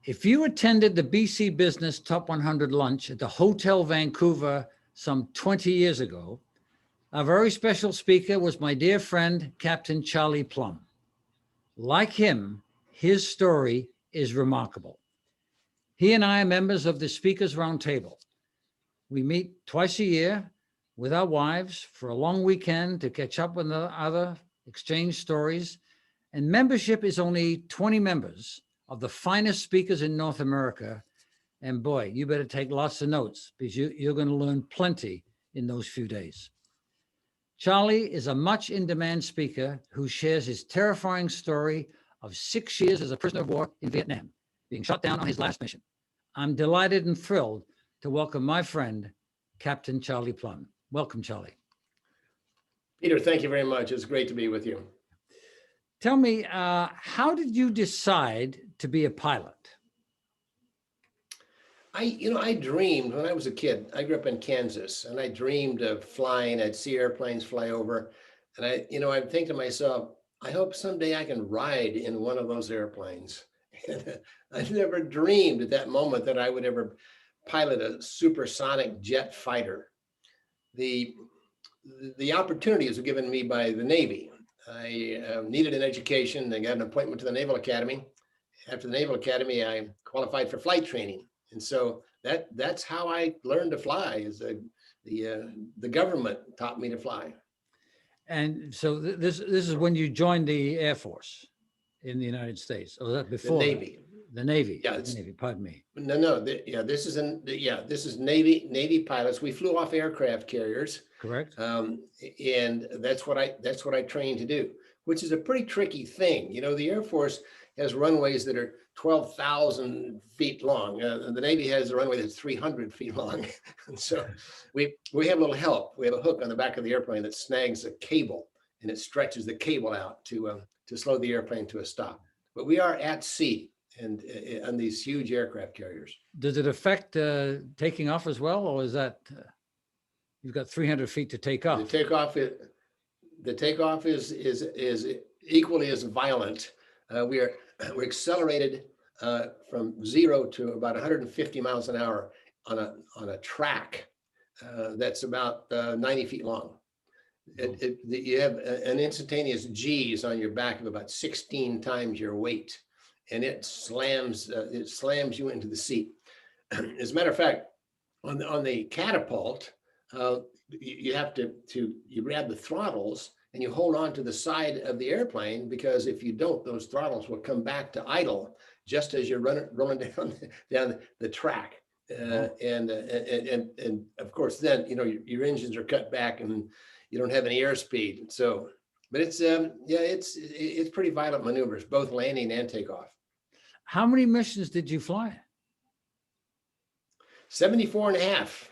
If you attended the BC Business Top 100 lunch at the Hotel Vancouver some 20 years ago, our very special speaker was my dear friend, Captain Charlie Plumb. Like him, his story is remarkable. He and I are members of the Speakers Roundtable. We meet twice a year with our wives for a long weekend to catch up with other, exchange stories. And membership is only 20 members of the finest speakers in North America. And boy, you better take lots of notes because you're going to learn plenty in those few days. Charlie is a much in-demand speaker who shares his terrifying story of 6 years as a prisoner of war in Vietnam, being shot down on his last mission. I'm delighted and thrilled to welcome my friend, Captain Charlie Plumb. Welcome, Charlie. Peter, thank you very much. It's great to be with you. Tell me, how did you decide to be a pilot? I dreamed when I was a kid. I grew up in Kansas, and I dreamed of flying. I'd see airplanes fly over, and I'd think to myself, I hope someday I can ride in one of those airplanes. And I never dreamed at that moment that I would ever pilot a supersonic jet fighter. The opportunities were given me by the Navy. I needed an education. I got an appointment to the Naval Academy. After the Naval Academy, I qualified for flight training. And so that's how I learned to fly. Is the government taught me to fly. And so this is when you joined the Air Force in the United States, or was that before? The Navy. The Navy. Yeah, the Navy. Pardon me. No. This is Navy pilots. We flew off aircraft carriers. Correct. And that's what I trained to do, which is a pretty tricky thing. The Air Force has runways that are 12,000 feet long. The Navy has a runway that's 300 feet long. And so we have a little help. We have a hook on the back of the airplane that snags a cable, and it stretches the cable out to slow the airplane to a stop. But we are at sea and on these huge aircraft carriers. Does it affect taking off as well, or is that you've got 300 feet to take off? The takeoff is equally as violent. We're accelerated from 0 to about 150 miles an hour on a track that's about 90 feet long. You have an instantaneous G's on your back of about 16 times your weight, and it slams you into the seat. As a matter of fact, on the catapult, you have to you grab the throttles and you hold on to the side of the airplane, because if you don't, those throttles will come back to idle just as you're rolling down the track. And of course, then your engines are cut back and you don't have any airspeed. So, but it's pretty violent maneuvers, both landing and takeoff. How many missions did you fly? 74 and a half.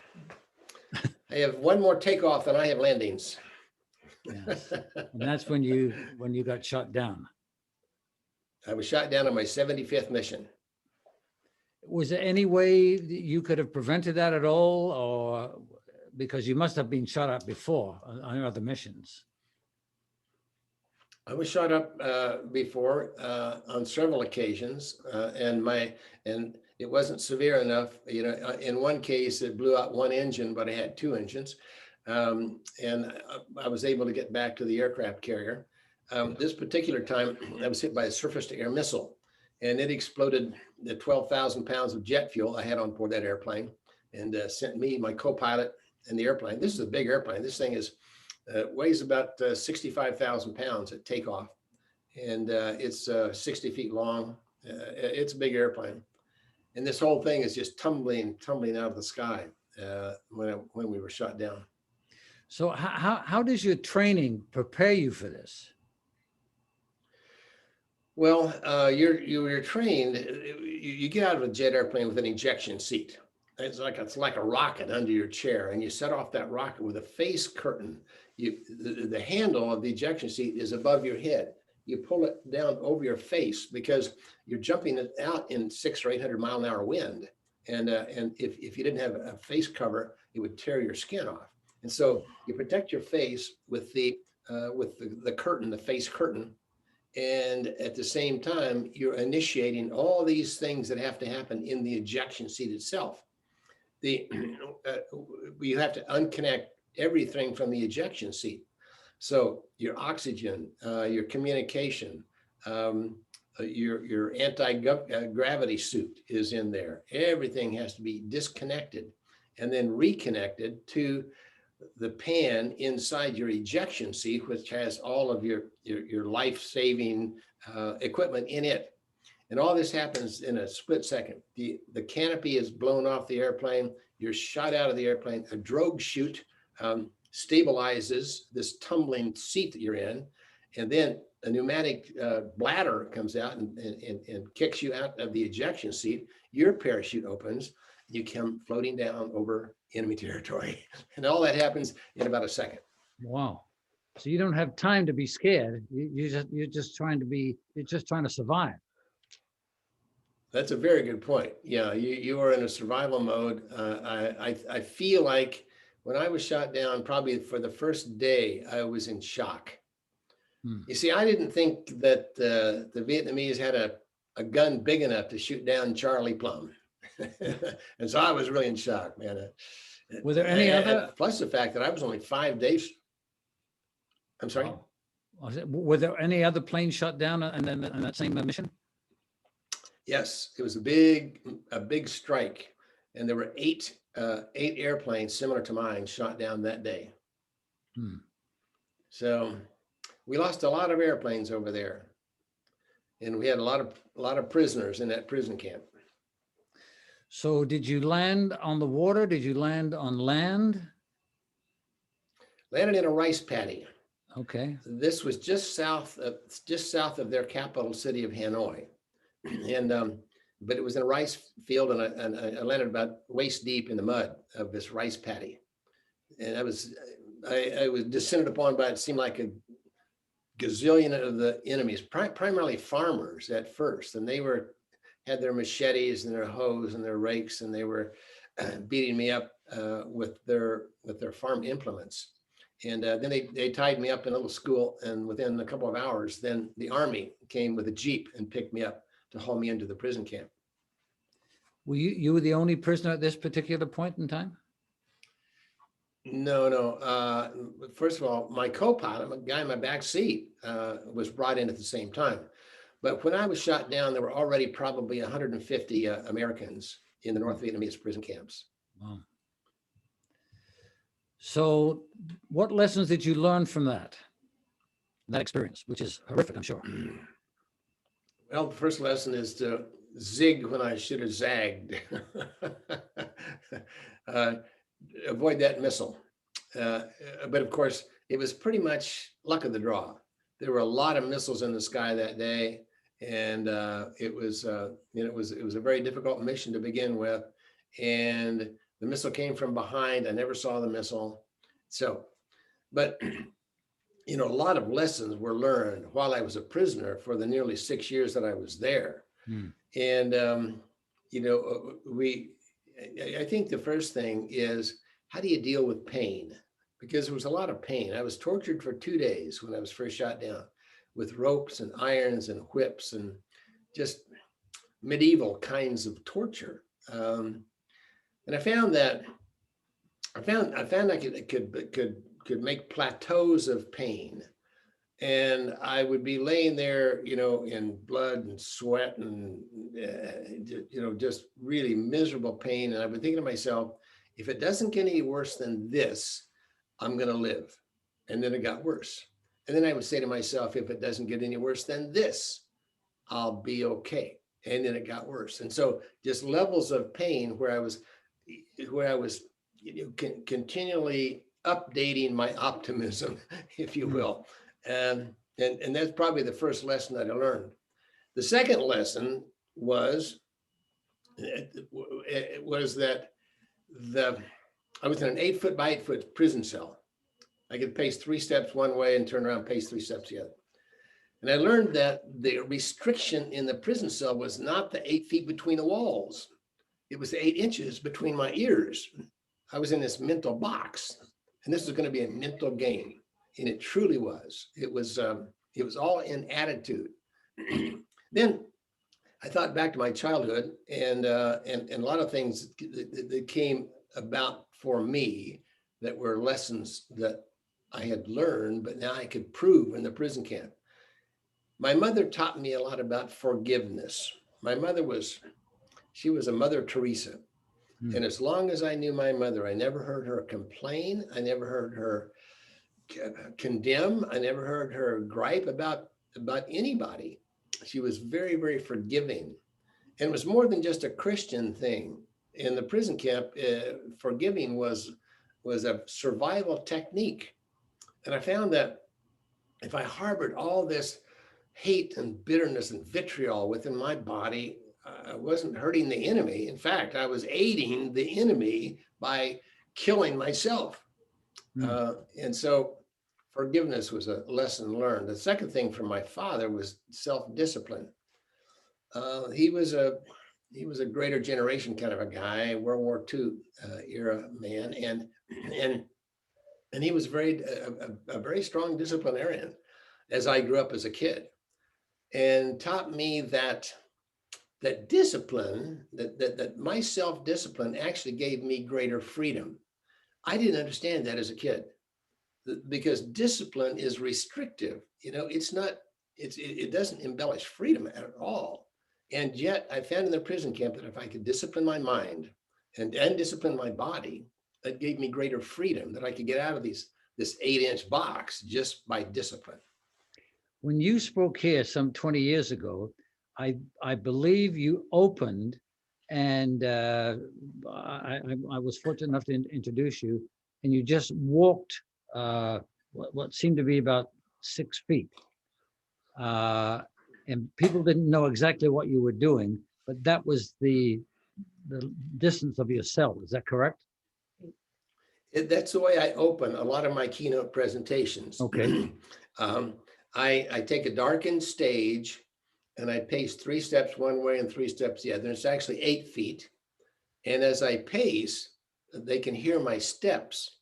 I have one more takeoff than I have landings. Yes. And that's when you got shot down. I was shot down on my 75th mission. Was there any way that you could have prevented that at all, or because you must have been shot up before on other missions? I was shot up before on several occasions, and it wasn't severe enough. In one case, it blew out one engine, but I had two engines, and I was able to get back to the aircraft carrier. This particular time, I was hit by a surface-to-air missile, and it exploded the 12,000 pounds of jet fuel I had on board that airplane, and sent me, my co-pilot, and the airplane. This is a big airplane. This thing weighs about 65,000 pounds at takeoff, and it's 60 feet long. It's a big airplane, and this whole thing is just tumbling out of the sky when we were shot down. So how does your training prepare you for this? Well, you're trained. You get out of a jet airplane with an ejection seat. It's like a rocket under your chair, and you set off that rocket with a face curtain. The handle of the ejection seat is above your head. You pull it down over your face because you're jumping it out in 600 or 800 mile an hour wind, and if you didn't have a face cover, it would tear your skin off. And so you protect your face with the curtain, the face curtain, And at the same time, you're initiating all these things that have to happen in the ejection seat itself. You have to unconnect everything from the ejection seat. So your oxygen, your communication, your anti-gravity suit is in there. Everything has to be disconnected and then reconnected to the pan inside your ejection seat, which has all of your life-saving equipment in it. And all this happens in a split second. The canopy is blown off the airplane. You're shot out of the airplane. A drogue chute stabilizes this tumbling seat that you're in. And then a pneumatic bladder comes out and kicks you out of the ejection seat. Your parachute opens. You come floating down over enemy territory. And all that happens in about a second. Wow. So you don't have time to be scared. You're just trying to survive. That's a very good point. Yeah, you are in a survival mode. I feel like when I was shot down, probably for the first day, I was in shock. You see, I didn't think that the Vietnamese had a gun big enough to shoot down Charlie Plumb. And so I was really in shock, man. Were there any other? Plus the fact that I was only 5 days. I'm sorry? Oh. Were there any other planes shot down in that same mission? Yes, it was a big strike. And there were eight airplanes similar to mine shot down that day. So we lost a lot of airplanes over there. And we had a lot of prisoners in that prison camp. So did you land on the water? Did you land on land? Landed in a rice paddy. Okay. This was just south of their capital city of Hanoi. And but it was in a rice field, and I landed about waist deep in the mud of this rice paddy. And I was descended upon by, it seemed like a gazillion of the enemies, primarily farmers at first. And they had their machetes and their hoes and their rakes, and they were beating me up with their farm implements. And then they tied me up in a little school, and within a couple of hours, then the army came with a Jeep and picked me up to haul me into the prison camp. Were you were the only prisoner at this particular point in time? No. First of all, my co-pilot, a guy in my back seat, was brought in at the same time. But when I was shot down, there were already probably 150 Americans in the North Vietnamese prison camps. Wow. So what lessons did you learn from that experience, which is horrific, I'm sure? Well, the first lesson is to zig when I should have zagged. Avoid that missile. But of course, it was pretty much luck of the draw. There were a lot of missiles in the sky that day, and it was a very difficult mission to begin with. And the missile came from behind. I never saw the missile. So, but a lot of lessons were learned while I was a prisoner for the nearly 6 years that I was there. And I think the first thing is, how do you deal with pain? Because there was a lot of pain. I was tortured for 2 days when I was first shot down, with ropes and irons and whips and just medieval kinds of torture. And I found that I could make plateaus of pain, and I would be laying there, in blood and sweat and just really miserable pain. And I've been thinking to myself, if it doesn't get any worse than this, I'm going to live. And then it got worse. And then I would say to myself, if it doesn't get any worse than this, I'll be okay. And then it got worse. And so just levels of pain where I was continually updating my optimism, if you will. And that's probably the first lesson that I learned. The second lesson was that I was in an 8 foot by 8 foot prison cell. I could pace 3 steps one way and turn around and pace 3 steps the other. And I learned that the restriction in the prison cell was not the 8 feet between the walls. It was the 8 inches between my ears. I was in this mental box, and this was going to be a mental game. And it truly was. It was It was all in attitude. Then I thought back to my childhood and a lot of things that came about for me that were lessons that I had learned, but now I could prove in the prison camp. My mother taught me a lot about forgiveness. My mother she was a Mother Teresa. Hmm. And as long as I knew my mother, I never heard her complain. I never heard her condemn. I never heard her gripe about anybody. She was very, very forgiving. And it was more than just a Christian thing. In the prison camp, forgiving was a survival technique. And I found that if I harbored all this hate and bitterness and vitriol within my body, I wasn't hurting the enemy. In fact, I was aiding the enemy by killing myself. Hmm. And so forgiveness was a lesson learned. The second thing from my father was self-discipline. He was a greater generation kind of a guy, World War II era man, and he was a very strong disciplinarian as I grew up as a kid, and taught me that discipline, that my self-discipline actually gave me greater freedom. I didn't understand that as a kid because discipline is restrictive. It's not, it doesn't embellish freedom at all. And yet I found in the prison camp that if I could discipline my mind and discipline my body, that gave me greater freedom, that I could get out of this 8-inch box just by discipline. When you spoke here some 20 years ago, I believe you opened, and I was fortunate enough to introduce you, and you just walked what seemed to be about 6 feet. And people didn't know exactly what you were doing, but that was the distance of your cell. Is that correct? That's the way I open a lot of my keynote presentations. Okay. I take a darkened stage and I pace 3 steps one way and 3 steps the other. It's actually 8 feet. And as I pace, they can hear my steps,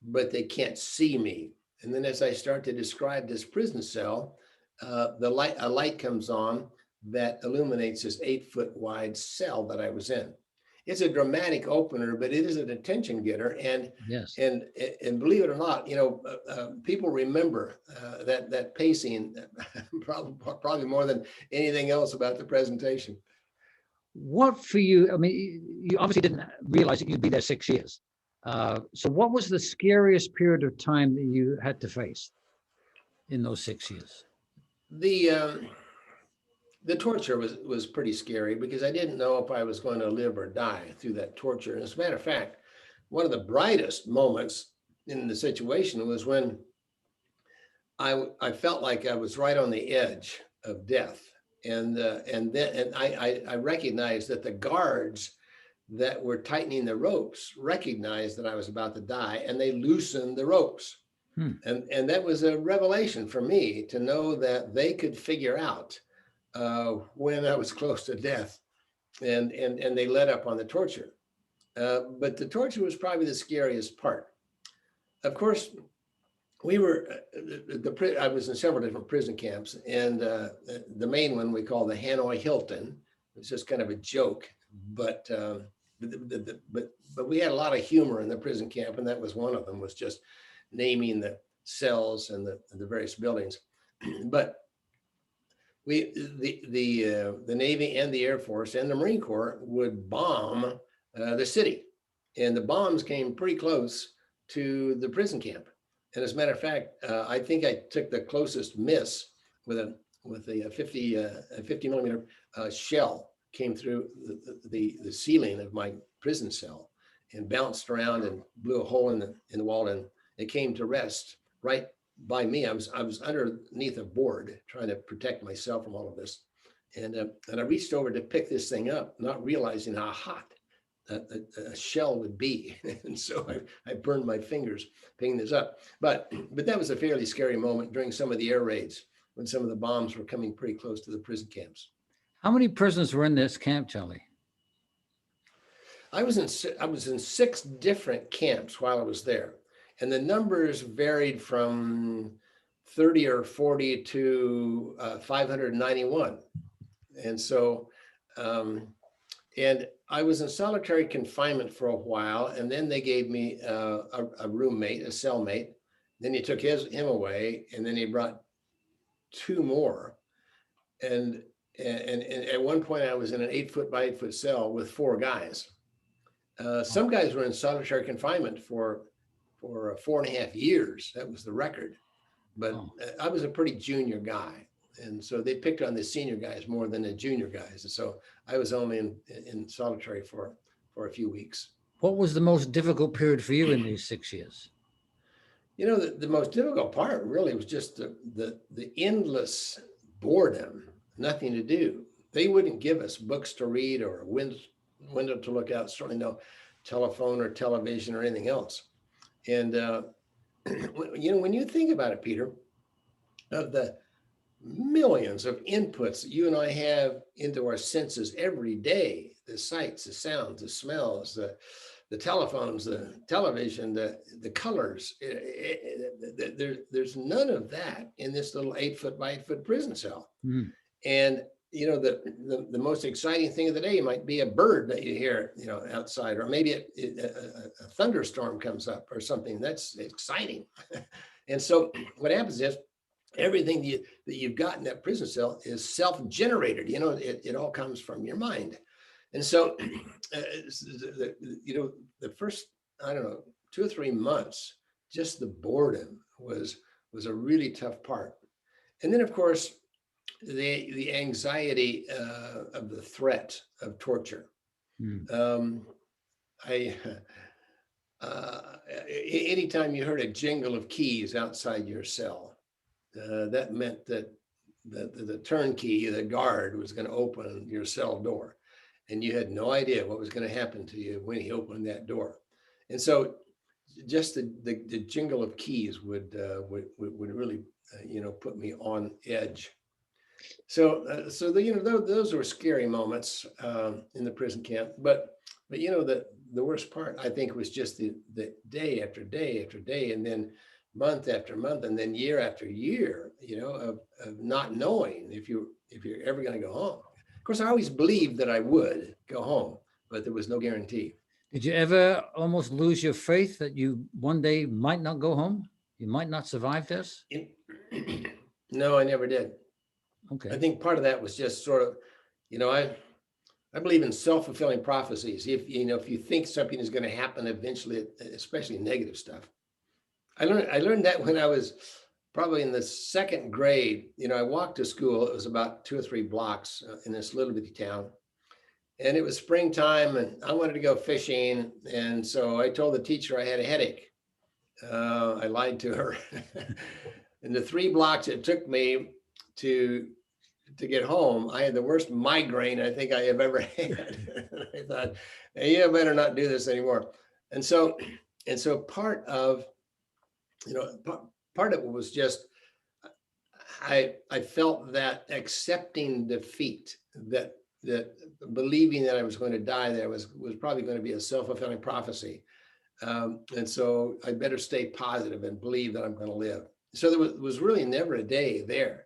but they can't see me. And then as I start to describe this prison cell, a light comes on that illuminates this 8-foot wide cell that I was in. It's a dramatic opener, but it is an attention getter. And Yes. and believe it or not, people remember that pacing probably more than anything else about the presentation. What for you? I mean, you obviously didn't realize that you'd be there 6 years. So what was the scariest period of time that you had to face in those 6 years? The torture was pretty scary because I didn't know if I was going to live or die through that torture. And as a matter of fact, one of the brightest moments in the situation was when I felt like I was right on the edge of death. And then I recognized that the guards that were tightening the ropes recognized that I was about to die, and they loosened the ropes. Hmm. And that was a revelation for me to know that they could figure out when I was close to death, and they let up on the torture. But the torture was probably the scariest part. Of course, we were I was in several different prison camps, and the main one we call the Hanoi Hilton. It's just kind of a joke, but we had a lot of humor in the prison camp, and that was one of them, was just naming the cells and the various buildings. But the Navy and the Air Force and the Marine Corps would bomb the city, and the bombs came pretty close to the prison camp. And as a matter of fact, I think I took the closest miss with a 50 millimeter shell, came through the ceiling of my prison cell and bounced around and blew a hole in the wall, and it came to rest right by me. I was underneath a board trying to protect myself from all of this, and I reached over to pick this thing up, not realizing how hot a shell would be, and so I burned my fingers picking this up. But that was a fairly scary moment during some of the air raids when some of the bombs were coming pretty close to the prison camps. How many prisoners were in this camp, Charlie? I was in 6 different camps while I was there, and the numbers varied from 30 or 40 to 591. And so, and I was in solitary confinement for a while, and then they gave me a roommate, a cellmate. Then he took him away, and then he brought two more. And at one point I was in an 8 foot by 8 foot cell with four guys. Some guys were in solitary confinement for 4.5 years. That was the record. But I was a pretty junior guy. And so they picked on the senior guys more than the junior guys. And so I was only in solitary for a few weeks. What was the most difficult period for you in these 6 years? You know, the most difficult part really was just the endless boredom, nothing to do. They wouldn't give us books to read or a window to look out, certainly no telephone or television or anything else. And, you know, when you think about it, Peter, of the millions of inputs that you and I have into our senses every day, the sights, the sounds, the smells, the telephones, the television, the colors, there's none of that in this little 8 foot by 8 foot prison cell. Mm. And, you know, the most exciting thing of the day might be a bird that you hear, you know, outside, or maybe a thunderstorm comes up or something. That's exciting. And so what happens is everything that you've got in that prison cell is self-generated. You know, it all comes from your mind. And so, you know, the first, I don't know, 2 or 3 months, just the boredom was a really tough part. And then, of course, the anxiety of the threat of torture. Mm. Anytime you heard a jingle of keys outside your cell, that meant that the turnkey, the guard, was going to open your cell door. And you had no idea what was going to happen to you when he opened that door. And so just the jingle of keys would really, you know, put me on edge. So you know, those were scary moments in the prison camp. But you know, the worst part, I think, was just the day after day after day, and then month after month, and then year after year, you know, of not knowing if you're ever going to go home. Of course, I always believed that I would go home, but there was no guarantee. Did you ever almost lose your faith that you one day might not go home? You might not survive this? No, I never did. Okay. I think part of that was just sort of, you know, I believe in self-fulfilling prophecies. If you think something is going to happen eventually, especially negative stuff. I learned that when I was probably in the 2nd grade. You know, I walked to school. It was about 2 or 3 blocks in this little bitty town. And it was springtime and I wanted to go fishing. And so I told the teacher I had a headache. I lied to her. And the 3 blocks it took me to get home, I had the worst migraine I think I have ever had. I thought, hey, I better not do this anymore. And so part of, you know, part of it was just, I felt that accepting defeat, that believing that I was going to die there was probably going to be a self-fulfilling prophecy. And so I better stay positive and believe that I'm going to live. So there was really never a day there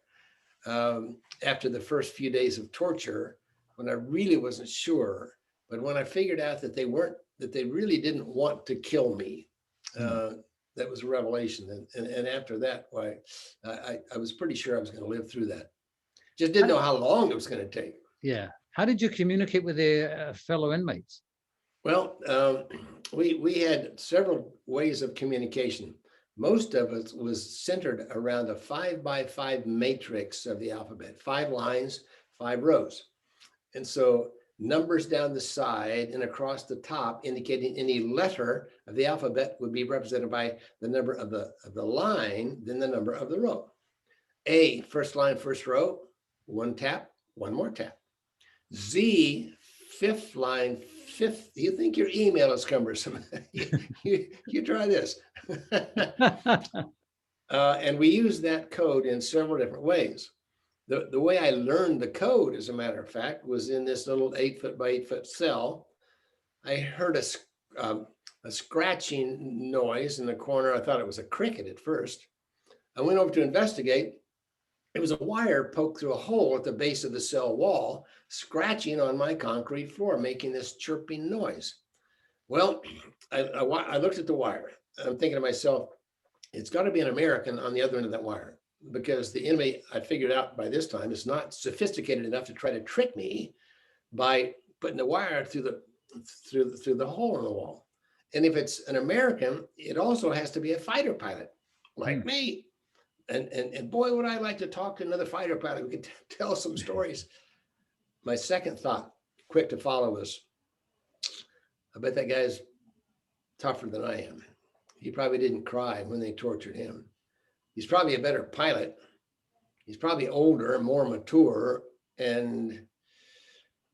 after the first few days of torture when I really wasn't sure. But when I figured out that they really didn't want to kill me, that was a revelation. And after that, why I was pretty sure I was going to live through that. Just didn't know how long it was going to take. Yeah. How did you communicate with your fellow inmates? Well, we had several ways of communication. Most of it was centered around a 5 by 5 matrix of the alphabet, 5 lines, 5 rows. And so numbers down the side and across the top indicating any letter of the alphabet would be represented by the number of the line, then the number of the row. A, first line, first row, 1 tap, 1 more tap. Z, 5th line, 5th. You think your email is cumbersome? you try this. And we use that code in several different ways. The way I learned the code, as a matter of fact, was in this little 8 foot by 8 foot cell. I heard a scratching noise in the corner. I thought it was a cricket at first. I went over to investigate. It was a wire poked through a hole at the base of the cell wall, scratching on my concrete floor, making this chirping noise. Well, I looked at the wire. I'm thinking to myself, it's got to be an American on the other end of that wire, because the enemy, I figured out by this time, is not sophisticated enough to try to trick me by putting the wire through the hole in the wall. And if it's an American, it also has to be a fighter pilot like me. And boy, would I like to talk to another fighter pilot who could tell some stories. My second thought, quick to follow, was, I bet that guy's tougher than I am. He probably didn't cry when they tortured him. He's probably a better pilot. He's probably older, more mature, and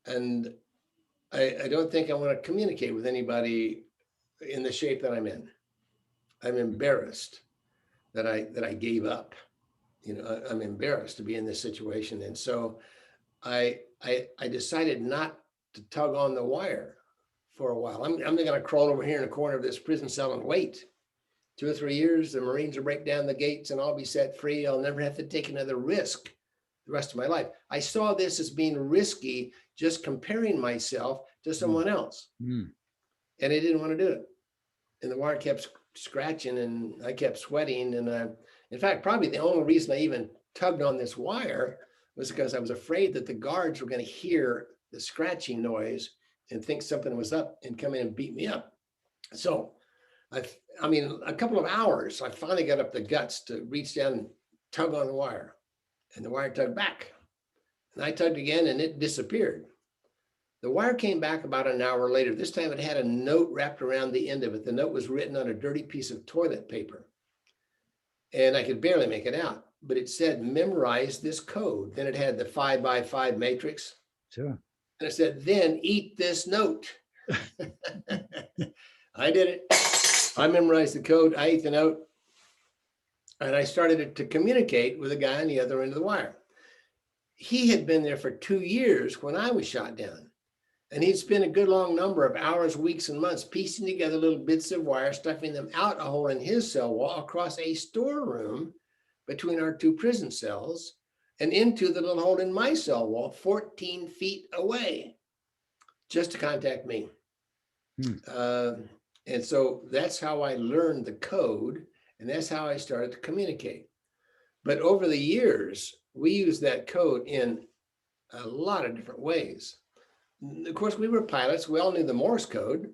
I don't think I want to communicate with anybody in the shape that I'm in. I'm embarrassed that I gave up. You know, I'm embarrassed to be in this situation. And so I decided not to tug on the wire for a while. I'm going to crawl over here in the corner of this prison cell and wait. 2 or 3 years, the Marines will break down the gates and I'll be set free. I'll never have to take another risk the rest of my life. I saw this as being risky, just comparing myself to someone else. And I didn't want to do it. And the wire kept scratching and I kept sweating. And in fact, probably the only reason I even tugged on this wire was because I was afraid that the guards were going to hear the scratching noise and think something was up and come in and beat me up. So I mean, a couple of hours, I finally got up the guts to reach down and tug on the wire, and the wire tugged back. And I tugged again and it disappeared. The wire came back about an hour later. This time it had a note wrapped around the end of it. The note was written on a dirty piece of toilet paper. And I could barely make it out, but it said, memorize this code. Then it had the 5x5 matrix. Sure. And it said, then eat this note. I did it. I memorized the code. I ate the note. And I started to communicate with a guy on the other end of the wire. He had been there for 2 years when I was shot down. And he'd spent a good long number of hours, weeks, and months piecing together little bits of wire, stuffing them out a hole in his cell wall across a storeroom between our 2 prison cells and into the little hole in my cell wall 14 feet away, just to contact me. And so that's how I learned the code, and that's how I started to communicate. But over the years, we used that code in a lot of different ways. Of course, we were pilots. We all knew the Morse code,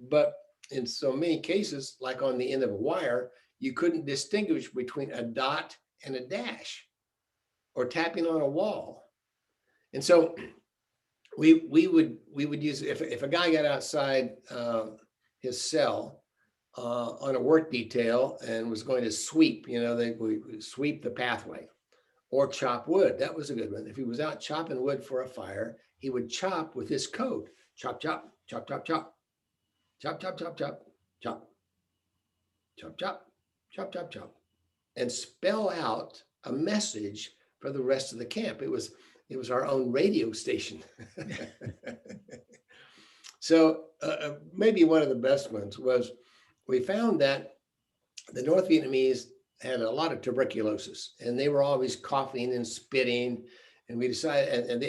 but in so many cases, like on the end of a wire, you couldn't distinguish between a dot and a dash or tapping on a wall. And so we would use, if a guy got outside his cell on a work detail and was going to sweep, you know, they would sweep the pathway or chop wood. That was a good one. If he was out chopping wood for a fire, he would chop with this code. Chop, chop, chop, chop, chop, chop, chop, chop, chop, chop, chop, chop, chop, chop, chop, and spell out a message for the rest of the camp. It was our own radio station. So maybe one of the best ones was, we found that the North Vietnamese had a lot of tuberculosis, and they were always coughing and spitting. And we decided, and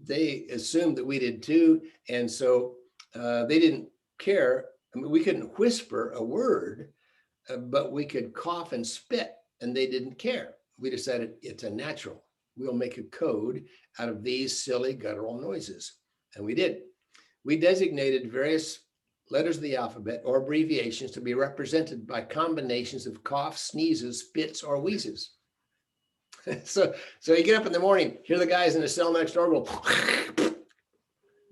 they assumed that we did too. And so they didn't care. I mean, we couldn't whisper a word, but we could cough and spit, and they didn't care. We decided it's a natural. We'll make a code out of these silly guttural noises. And we did. We designated various letters of the alphabet or abbreviations to be represented by combinations of coughs, sneezes, spits, or wheezes. So you get up in the morning, hear the guys in the cell next door go,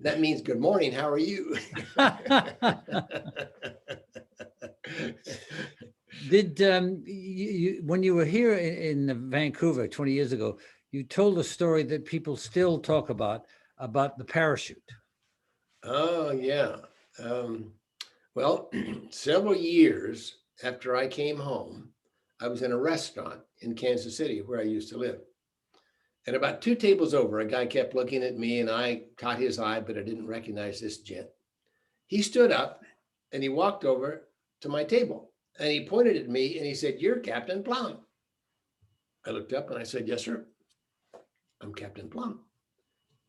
that means good morning, how are you? Did when you were here in Vancouver 20 years ago, you told a story that people still talk about the parachute. Oh, yeah. Well, several years after I came home, I was in a restaurant in Kansas City where I used to live. And about 2 tables over, a guy kept looking at me, and I caught his eye, but I didn't recognize this gent. He stood up and he walked over to my table and he pointed at me and he said, "You're Captain Plumb." I looked up and I said, yes, sir. I'm Captain Plumb.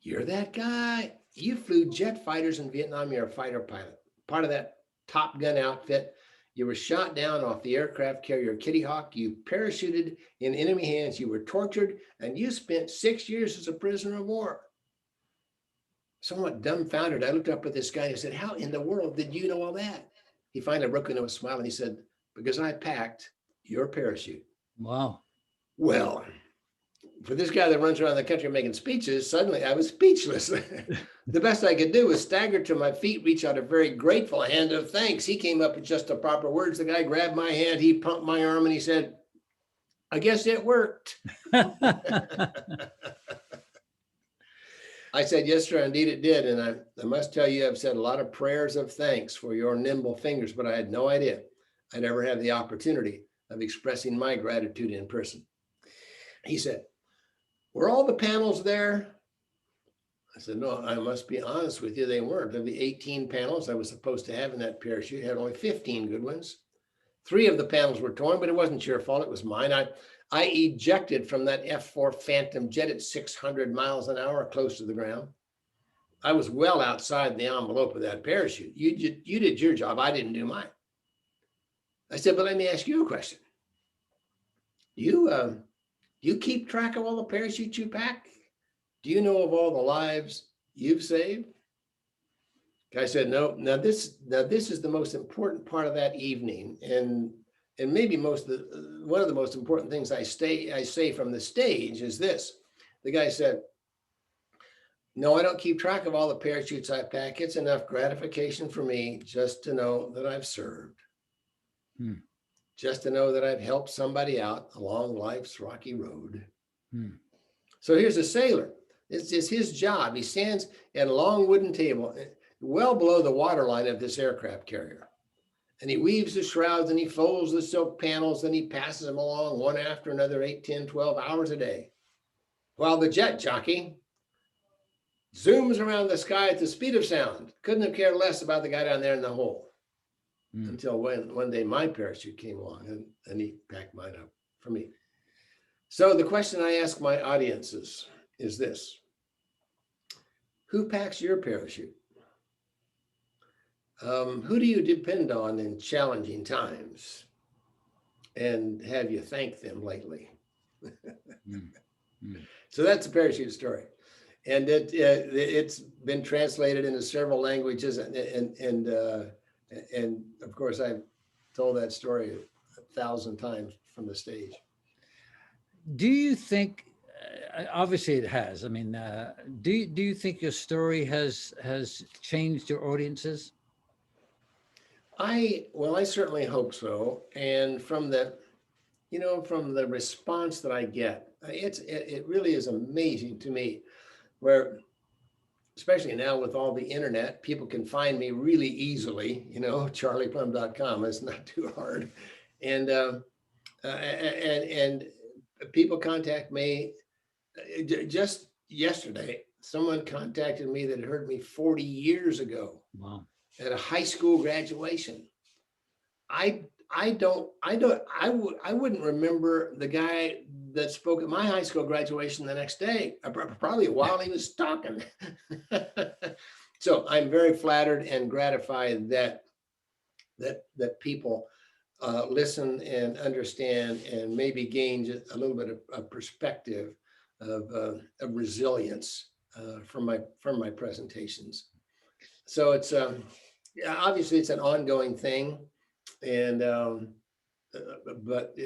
You're that guy. You flew jet fighters in Vietnam. You're a fighter pilot, part of that Top Gun outfit. You were shot down off the aircraft carrier Kitty Hawk. You parachuted in enemy hands. You were tortured, and you spent 6 years as a prisoner of war. Somewhat dumbfounded, I looked up at this guy and said, how in the world did you know all that? He finally broke into a smile and he said, because I packed your parachute. Wow. Well, for this guy that runs around the country making speeches, suddenly I was speechless. The best I could do was stagger to my feet, reach out a very grateful hand of thanks. He came up with just the proper words. The guy grabbed my hand, he pumped my arm, and he said, I guess it worked. I said, yes, sir, indeed it did. And I must tell you, I've said a lot of prayers of thanks for your nimble fingers, but I had no idea I'd ever have the opportunity of expressing my gratitude in person. He said, were all the panels there? I said, no, I must be honest with you, they weren't. Of the 18 panels I was supposed to have in that parachute, I had only 15 good ones. 3 of the panels were torn, but it wasn't your fault, it was mine. I ejected from that F-4 Phantom jet at 600 miles an hour, close to the ground. I was well outside the envelope of that parachute. You did your job, I didn't do mine. I said, but let me ask you a question. You keep track of all the parachutes you pack? Do you know of all the lives you've saved? Guy said, no. Now this is the most important part of that evening, and maybe one of the most important things I say from the stage is this. The guy said, no, I don't keep track of all the parachutes I pack. It's enough gratification for me just to know that I've served. Just to know that I've helped somebody out along life's rocky road. So here's a sailor. It's his job. He stands at a long wooden table well below the waterline of this aircraft carrier. And he weaves the shrouds and he folds the silk panels and he passes them along one after another 8, 10, 12 hours a day. While the jet jockey zooms around the sky at the speed of sound. Couldn't have cared less about the guy down there in the hole. Until one day my parachute came along and he packed mine up for me. So the question I ask my audiences is this. Who packs your parachute? Who do you depend on in challenging times? And have you thanked them lately? So that's a parachute story. And it's been translated into several languages. And of course, I've told that story 1,000 times from the stage. Do you think, obviously it has, I mean, do you think your story has changed your audiences? I certainly hope so. And from the response that I get, it really is amazing to me, where, especially now with all the internet, people can find me really easily, charlieplumb.com. It's not too hard. And people contact me. Just yesterday, someone contacted me that heard me 40 years ago. Wow. At a high school graduation. I wouldn't remember the guy that spoke at my high school graduation the next day, probably while he was talking. So I'm very flattered and gratified that people listen and understand and maybe gain a little bit of perspective of resilience from my presentations. So it's obviously it's an ongoing thing, and but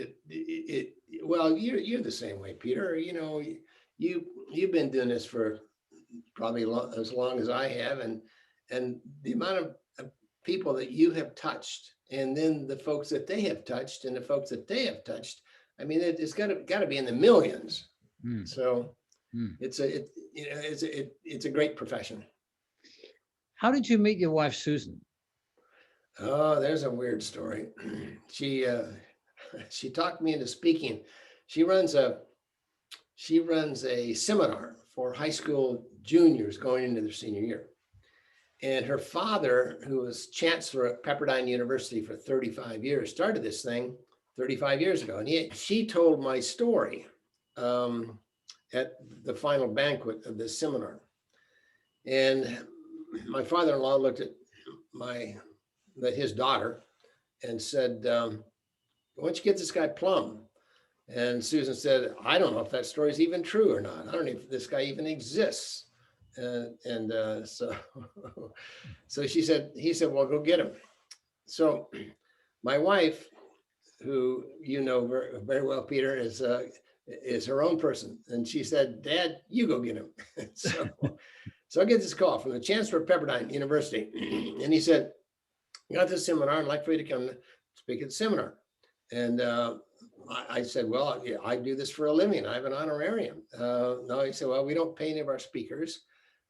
well, you're the same way, Peter. You've been doing this for probably as long as I have, and the amount of people that you have touched, and then the folks that they have touched, and the folks that they have touched. I mean, it's got to be in the millions. So it's a great profession. How did you meet your wife, Susan? Oh, there's a weird story. She talked me into speaking. She runs a seminar for high school juniors going into their senior year. And her father, who was chancellor at Pepperdine University for 35 years, started this thing 35 years ago. And she told my story at the final banquet of this seminar. And my father-in-law looked at his daughter and said, why don't you get this guy Plumb? And Susan said, I don't know if that story is even true or not. I don't know if this guy even exists. So he said, well, go get him. So my wife, who you know very, very well, Peter, is her own person. And she said, Dad, you go get him. So I get this call from the chancellor of Pepperdine University. And he said, I got this seminar. I'd like for you to come speak at the seminar. And I said, well, yeah, I do this for a living. I have an honorarium. No, he said, well, we don't pay any of our speakers.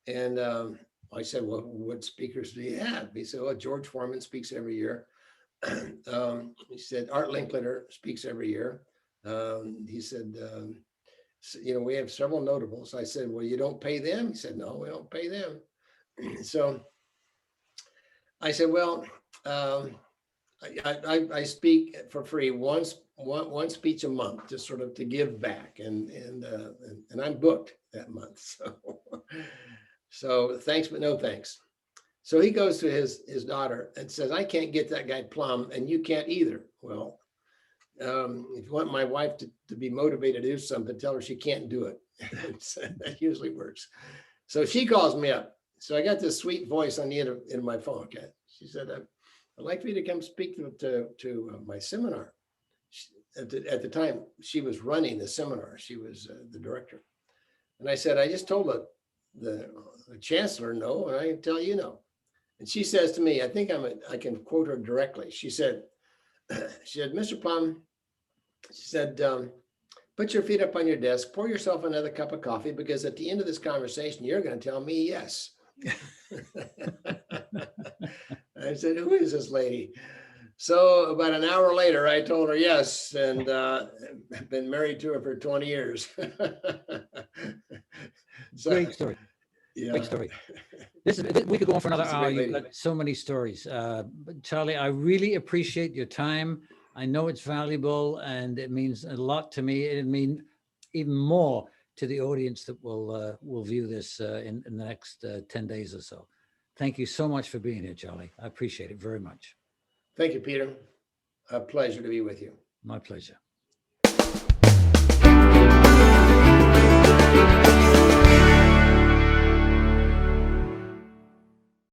And I said, well, what speakers do you have? He said, well, George Foreman speaks every year. He said, Art Linkletter speaks every year. He said, we have several notables. I said, well, you don't pay them? He said, no, we don't pay them. So I said, well, I speak for free one speech a month, just sort of to give back, and I'm booked that month. So thanks, but no thanks. So he goes to his daughter and says, I can't get that guy Plumb, and you can't either. Well, if you want my wife to be motivated to do something, tell her she can't do it. That usually works. So she calls me up. So I got this sweet voice on the end of my phone. Okay. She said, I'd like for you to come speak to my seminar. At the time, she was running the seminar. She was the director. And I said, I just told the chancellor no, and I can tell you no. And she says to me, I think I can quote her directly. She said, Mr. Plumb, she said, put your feet up on your desk, pour yourself another cup of coffee, because at the end of this conversation, you're going to tell me yes. I said, who is this lady? So about an hour later, I told her yes, and I've been married to her for 20 years. So, Great story. yeah. Great story. We could go on for another She's a hour. great You've lady. got so many stories. But Charlie, I really appreciate your time. I know it's valuable and it means a lot to me. It means even more to the audience that will view this in the next 10 days or so. Thank you so much for being here, Charlie. I appreciate it very much. Thank you, Peter. A pleasure to be with you. My pleasure.